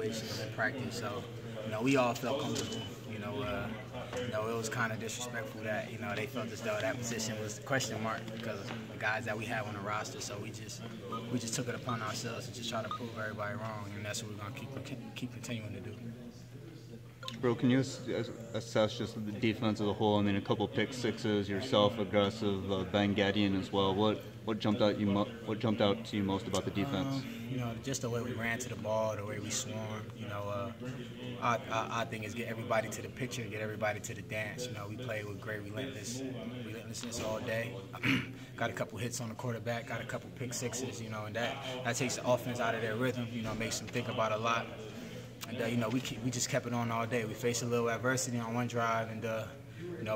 conversation in practice. So, we all felt comfortable. It was kind of disrespectful that, they felt as though that position was a question mark because of the guys that we have on the roster. So we just took it upon ourselves to just try to prove everybody wrong, and that's what we're going to keep continuing to do. Bro, can you assess just the defense as a whole? I mean, a couple pick sixes, yourself, aggressive, Ben Gadian as well. What jumped out to you most about the defense? Just the way we ran to the ball, the way we swarmed. Our thing is get everybody to the picture, get everybody to the dance. We played with great relentlessness all day. Got a couple hits on the quarterback, got a couple pick sixes, and that takes the offense out of their rhythm. Makes them think about a lot. And we just kept it on all day. We faced a little adversity on one drive, and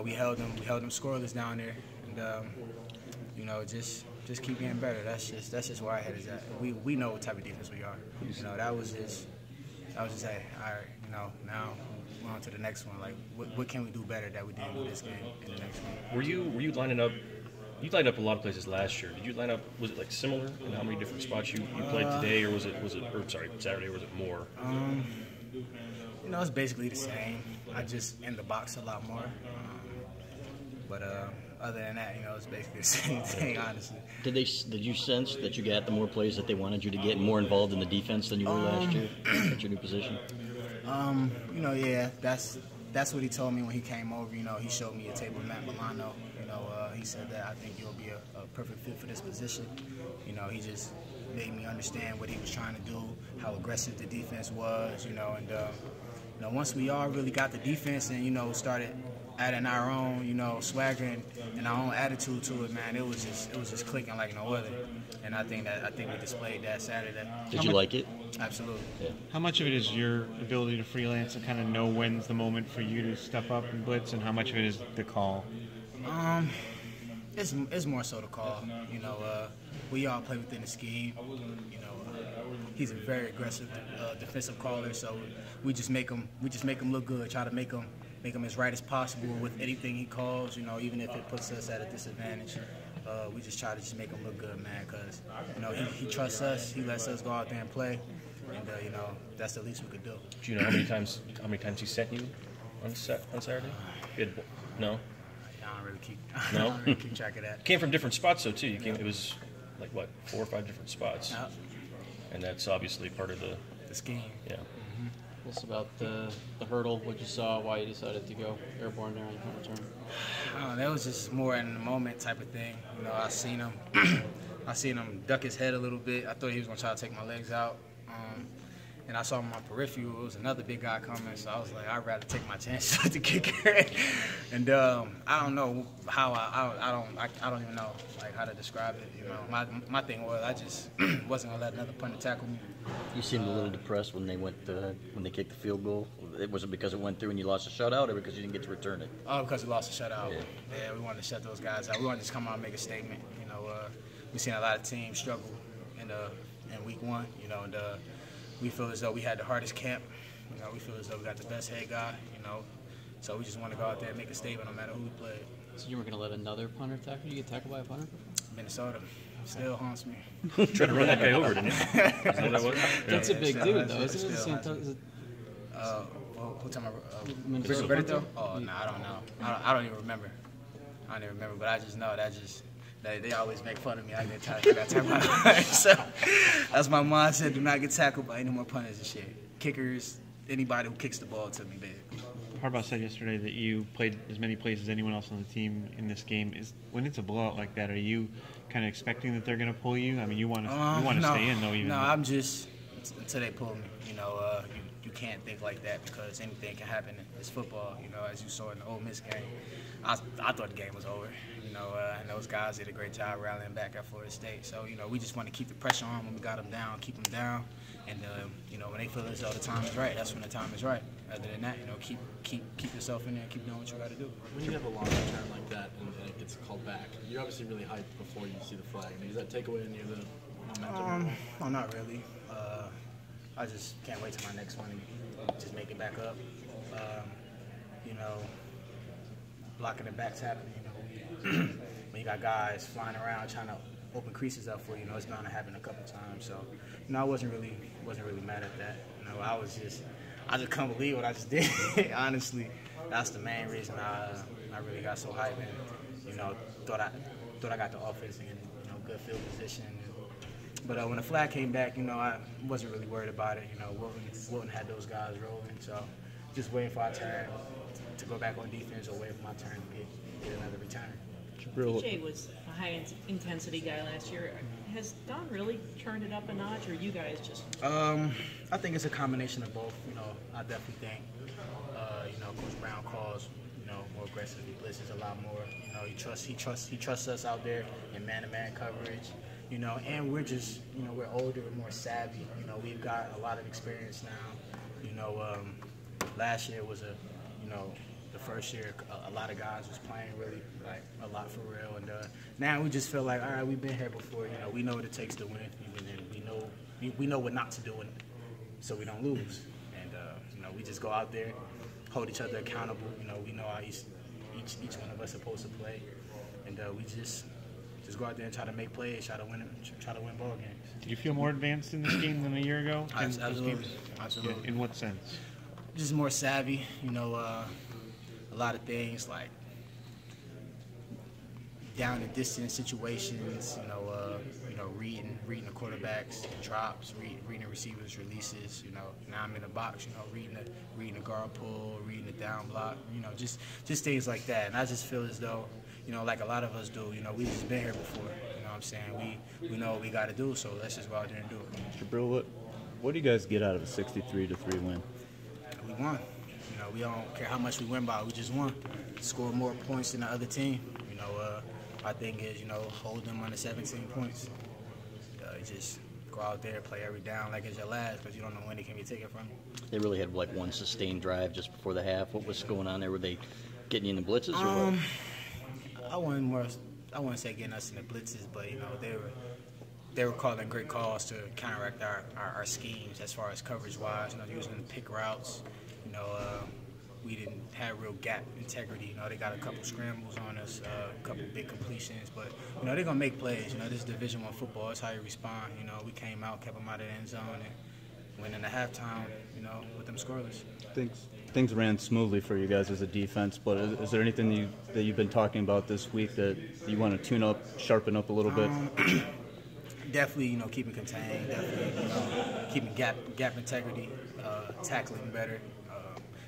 we held them scoreless down there, and just keep getting better. That's just where our head is at. We know what type of defense we are. That was just hey, all right, now we're on to the next one. Like, what can we do better that we didn't do this game in the next game? Were you lining up? You lined up a lot of places last year. Did you line up? Was it like similar in how many different spots you played today, or was it Saturday, or was it more? It's basically the same. I just in the box a lot more. But other than that, it's basically the same thing, honestly. Did you sense that you got the more plays that they wanted you to get more involved in the defense than you were last year at your new position? Yeah, that's what he told me when he came over. He showed me a tape of Matt Milano. He said that I think you'll be a perfect fit for this position. He just made me understand what he was trying to do, how aggressive the defense was, and once we all really got the defense and, started adding our own, swagger and our own attitude to it, man, it was just clicking like no other. And I think we displayed that Saturday. Did you like it? Absolutely. Yeah. How much of it is your ability to freelance and kind of know when's the moment for you to step up and blitz, and how much of it is the call? It's more so the call. We all play within the scheme. He's a very aggressive defensive caller, so we just make him look good. Try to make him as right as possible with anything he calls. Even if it puts us at a disadvantage, we just try to just make him look good, man. Because he trusts us. He lets us go out there and play, and that's the least we could do. Do you know how many times he sent you on Saturday? No. I No? don't really keep track of that. Came from different spots, though, too. It was like, what, 4 or 5 different spots? Yep. And that's obviously part of the scheme. Yeah. Mm-hmm. Tell us about the hurdle, what you saw, why you decided to go airborne there on the return. That was just more in the moment type of thing. I seen him duck his head a little bit. I thought he was going to try to take my legs out. And I saw him on my peripheral. It was another big guy coming, so I was like, I'd rather take my chances with the kicker. And I don't know how I don't even know how to describe it. My thing was I just wasn't gonna let another punter tackle me. You seemed a little depressed when they kicked the field goal. Was it because it went through and you lost a shutout, or because you didn't get to return it? Oh, because we lost a shutout. Yeah, we wanted to shut those guys out. We wanted to just come out and make a statement. We've seen a lot of teams struggle in week 1. And we feel as though we had the hardest camp. We feel as though we got the best head guy. So we just want to go out there and make a statement no matter who we play. So you were going to let another punter tackle you? Get tackled by a punter? Minnesota still haunts me. Trying to run that guy over, didn't you? Is that what that was? That's a big dude, though. Isn't it the same time? Who talking about? Minnesota? Oh, no, I don't know. I don't even remember. But I just know they always make fun of me. I get tackled. So that's my mindset. Do not get tackled by any more punters and shit. Kickers, anybody who kicks the ball to me, baby. Harbaugh said yesterday that you played as many plays as anyone else on the team in this game. When it's a blowout like that, are you kind of expecting that they're going to pull you? I mean, you want to stay in, though. I'm just until they pull me. You can't think like that because anything can happen. It's football. As you saw in the Ole Miss game, I thought the game was over. And those guys did a great job rallying back at Florida State. So, we just want to keep the pressure on when we got them down, keep them down. And, when they feel as though the time is right, that's when the time is right. Other than that, keep yourself in there and keep doing what you got to do. When you have a long return like that and it gets called back, you're obviously really hyped before you see the flag. I mean, does that take away any of the momentum? No, not really. I just can't wait till my next one and just make it back up. Blocking the back's happening. When you got guys flying around trying to open creases up for you. You know, it's bound to happen a couple times. So, you know, I wasn't really mad at that. You know, I just couldn't believe what I just did. Honestly, that's the main reason I really got so hyped and, you know, thought I got the offense in, you know, good field position. But when the flag came back, you know, I wasn't really worried about it. You know, Wilton had those guys rolling, so just waiting for our turn to go back on defense or waiting for my turn to get another return. TJ was a high-intensity guy last year. Has Don really turned it up a notch, or you guys just? I think it's a combination of both. You know, I definitely think, you know, Coach Brown calls, you know, more aggressive blitzes a lot more. You know, he trusts us out there in man-to-man coverage. You know, and we're just, you know, we're older, we're more savvy. You know, we've got a lot of experience now. You know, last year was you know, the first year a lot of guys was playing really like a lot for real, and now we just feel like, all right, we've been here before. You know, we know what it takes to win, and we know what not to do, so we don't lose. And you know, we just go out there, hold each other accountable. You know, we know how each one of us is supposed to play, and we just go out there and try to make plays, try to win ball games. Did you feel more advanced in this game than a year ago? Absolutely. In what sense? Just more savvy, you know, a lot of things like down and distance situations, you know, reading the quarterbacks, drops, reading the receivers' releases. You know, now I'm in the box, you know, reading the guard pull, reading the down block, you know, just things like that. And I just feel as though, you know, like a lot of us do, you know, we've just been here before. You know what I'm saying? We know what we got to do, so let's just go out there and do it. Jabrill, what do you guys get out of a 63-3 win? We won. You know, we don't care how much we win by. We just won. Score more points than the other team. You know, our thing is, you know, hold them under 17 points. Just go out there, play every down like it's your last, because you don't know when it can be taken from you. They really had like one sustained drive just before the half. What was going on there? Were they getting you in the blitzes or what? I wouldn't say getting us in the blitzes, but you know, they were calling great calls to counteract our schemes as far as coverage wise. You know, using the pick routes. You know, we didn't have real gap integrity. You know, they got a couple scrambles on us, a couple big completions, but you know, they're gonna make plays. You know, this is Division I football. That's how you respond. You know, we came out, kept them out of the end zone, and went into halftime. You know, with them scoreless. Things ran smoothly for you guys as a defense, but is there anything that you've been talking about this week that you want to tune up, sharpen up a little bit? Definitely, you know, keeping contained. Definitely, you know, keeping gap integrity, tackling better,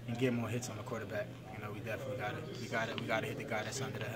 and getting more hits on the quarterback. You know, we definitely got to hit the guy that's under the helmet.